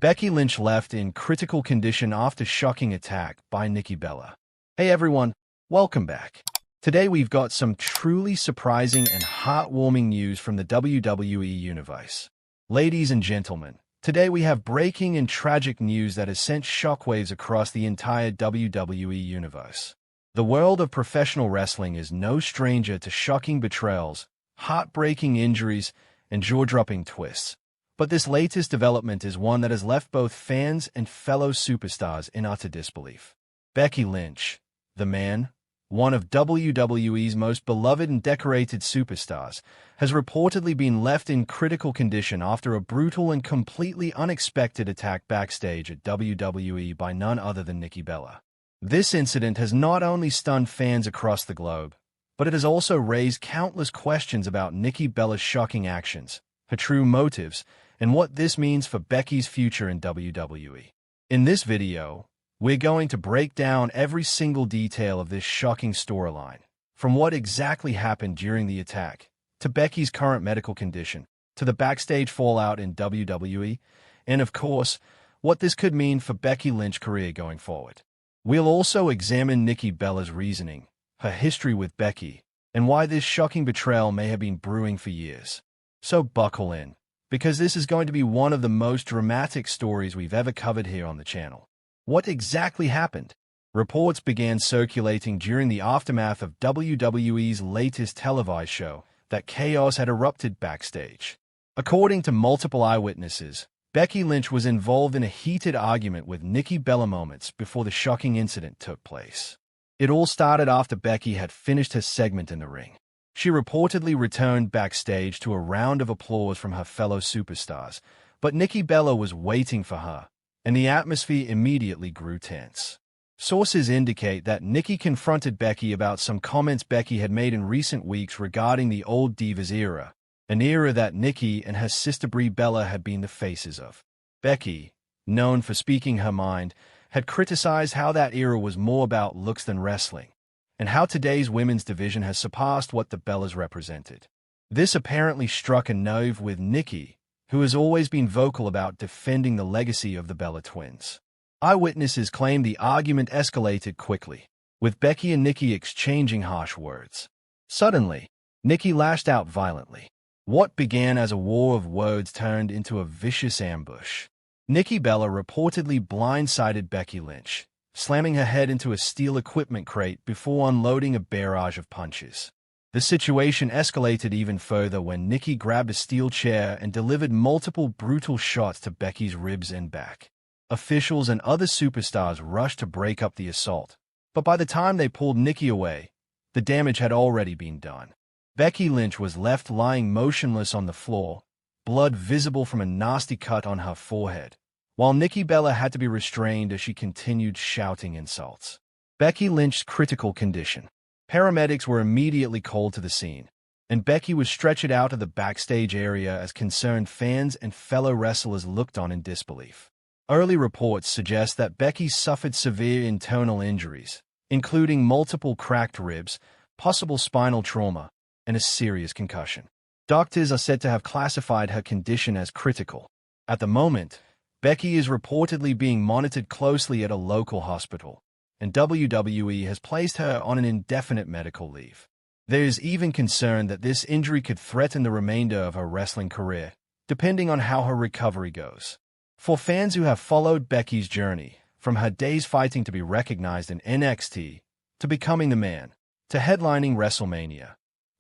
Becky Lynch left in critical condition after shocking attack by Nikki Bella. Hey everyone, welcome back. Today we've got some truly surprising and heartwarming news from the WWE Universe. Ladies and gentlemen, today we have breaking and tragic news that has sent shockwaves across the entire WWE Universe. The world of professional wrestling is no stranger to shocking betrayals, heartbreaking injuries, and jaw-dropping twists. But this latest development is one that has left both fans and fellow superstars in utter disbelief. Becky Lynch, the man, one of WWE's most beloved and decorated superstars, has reportedly been left in critical condition after a brutal and completely unexpected attack backstage at WWE by none other than Nikki Bella. This incident has not only stunned fans across the globe, but it has also raised countless questions about Nikki Bella's shocking actions, her true motives, and what this means for Becky's future in WWE. In this video, we're going to break down every single detail of this shocking storyline, from what exactly happened during the attack, to Becky's current medical condition, to the backstage fallout in WWE, and of course, what this could mean for Becky Lynch's career going forward. We'll also examine Nikki Bella's reasoning, her history with Becky, and why this shocking betrayal may have been brewing for years. So buckle in, because this is going to be one of the most dramatic stories we've ever covered here on the channel. What exactly happened? Reports began circulating during the aftermath of WWE's latest televised show that chaos had erupted backstage. According to multiple eyewitnesses, Becky Lynch was involved in a heated argument with Nikki Bella moments before the shocking incident took place. It all started after Becky had finished her segment in the ring. She reportedly returned backstage to a round of applause from her fellow superstars, but Nikki Bella was waiting for her, and the atmosphere immediately grew tense. Sources indicate that Nikki confronted Becky about some comments Becky had made in recent weeks regarding the old Divas era, an era that Nikki and her sister Brie Bella had been the faces of. Becky, known for speaking her mind, had criticized how that era was more about looks than wrestling, and how today's women's division has surpassed what the Bellas represented. This apparently struck a nerve with Nikki, who has always been vocal about defending the legacy of the Bella twins. Eyewitnesses claim the argument escalated quickly, with Becky and Nikki exchanging harsh words. Suddenly, Nikki lashed out violently. What began as a war of words turned into a vicious ambush. Nikki Bella reportedly blindsided Becky Lynch, slamming her head into a steel equipment crate before unloading a barrage of punches. The situation escalated even further when Nikki grabbed a steel chair and delivered multiple brutal shots to Becky's ribs and back. Officials and other superstars rushed to break up the assault, but by the time they pulled Nikki away, the damage had already been done. Becky Lynch was left lying motionless on the floor, blood visible from a nasty cut on her forehead, while Nikki Bella had to be restrained as she continued shouting insults. Becky Lynch's critical condition. Paramedics were immediately called to the scene, and Becky was stretchered out of the backstage area as concerned fans and fellow wrestlers looked on in disbelief. Early reports suggest that Becky suffered severe internal injuries, including multiple cracked ribs, possible spinal trauma, and a serious concussion. Doctors are said to have classified her condition as critical. At the moment, Becky is reportedly being monitored closely at a local hospital, and WWE has placed her on an indefinite medical leave. There is even concern that this injury could threaten the remainder of her wrestling career, depending on how her recovery goes. For fans who have followed Becky's journey, from her days fighting to be recognized in NXT, to becoming the man, to headlining WrestleMania,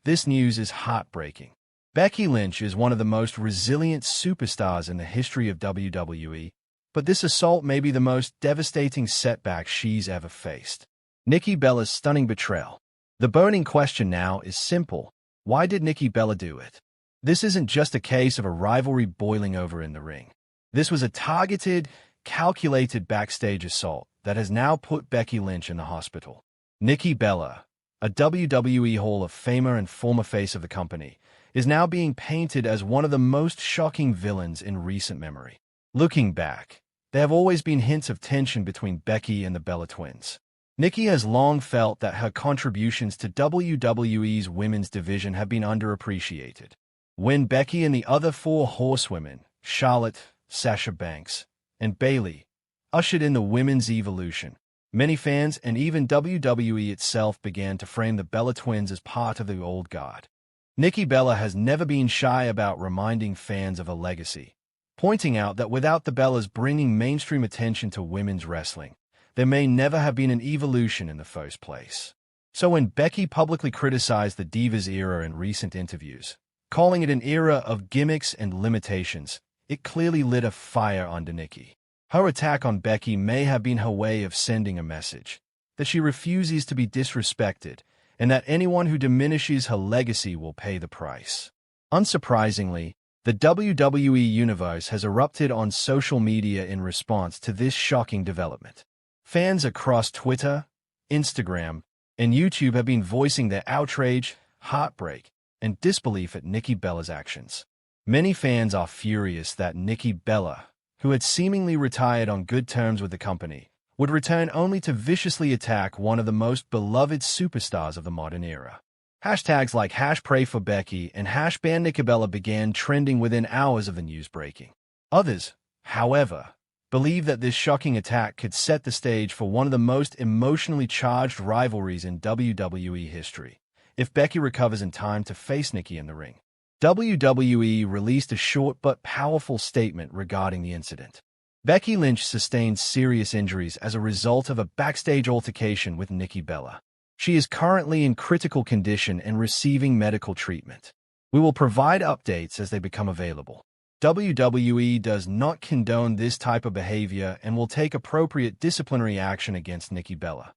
this news is heartbreaking. Becky Lynch is one of the most resilient superstars in the history of WWE, but this assault may be the most devastating setback she's ever faced. Nikki Bella's stunning betrayal. The burning question now is simple. Why did Nikki Bella do it? This isn't just a case of a rivalry boiling over in the ring. This was a targeted, calculated backstage assault that has now put Becky Lynch in the hospital. Nikki Bella, a WWE Hall of Famer and former face of the company, is now being painted as one of the most shocking villains in recent memory. Looking back, there have always been hints of tension between Becky and the Bella twins. Nikki has long felt that her contributions to WWE's women's division have been underappreciated. When Becky and the other four horsewomen, Charlotte, Sasha Banks, and Bayley ushered in the women's evolution. Many fans and even WWE itself began to frame the Bella twins as part of the old guard. Nikki Bella has never been shy about reminding fans of her legacy, pointing out that without the Bellas bringing mainstream attention to women's wrestling, there may never have been an evolution in the first place. So when Becky publicly criticized the Divas era in recent interviews, calling it an era of gimmicks and limitations, it clearly lit a fire under Nikki. Her attack on Becky may have been her way of sending a message that she refuses to be disrespected and that anyone who diminishes her legacy will pay the price. Unsurprisingly, the WWE Universe has erupted on social media in response to this shocking development. Fans across Twitter, Instagram, and YouTube have been voicing their outrage, heartbreak, and disbelief at Nikki Bella's actions. Many fans are furious that Nikki Bella, who had seemingly retired on good terms with the company, would return only to viciously attack one of the most beloved superstars of the modern era. Hashtags like #PrayForBecky and #BanNikkiBella began trending within hours of the news breaking. Others, however, believe that this shocking attack could set the stage for one of the most emotionally charged rivalries in WWE history, if Becky recovers in time to face Nikki in the ring. WWE released a short but powerful statement regarding the incident. Becky Lynch sustained serious injuries as a result of a backstage altercation with Nikki Bella. She is currently in critical condition and receiving medical treatment. We will provide updates as they become available. WWE does not condone this type of behavior and will take appropriate disciplinary action against Nikki Bella.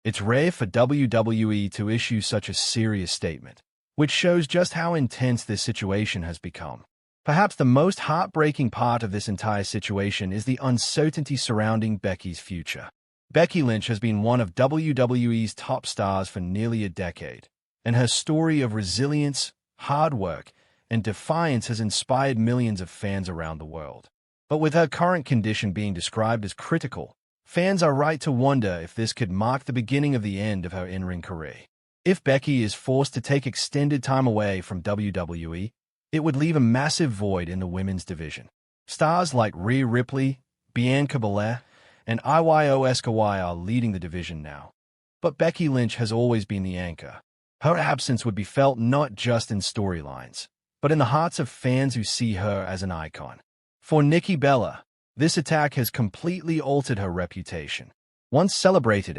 It's rare for WWE to issue such a serious statement, which shows just how intense this situation has become. Perhaps the most heartbreaking part of this entire situation is the uncertainty surrounding Becky's future. Becky Lynch has been one of WWE's top stars for nearly a decade, and her story of resilience, hard work, and defiance has inspired millions of fans around the world. But with her current condition being described as critical, fans are right to wonder if this could mark the beginning of the end of her in-ring career. If Becky is forced to take extended time away from WWE, it would leave a massive void in the women's division. Stars like Rhea Ripley, Bianca Belair, and Io Sky are leading the division now. But Becky Lynch has always been the anchor. Her absence would be felt not just in storylines, but in the hearts of fans who see her as an icon. For Nikki Bella, this attack has completely altered her reputation. Once celebrated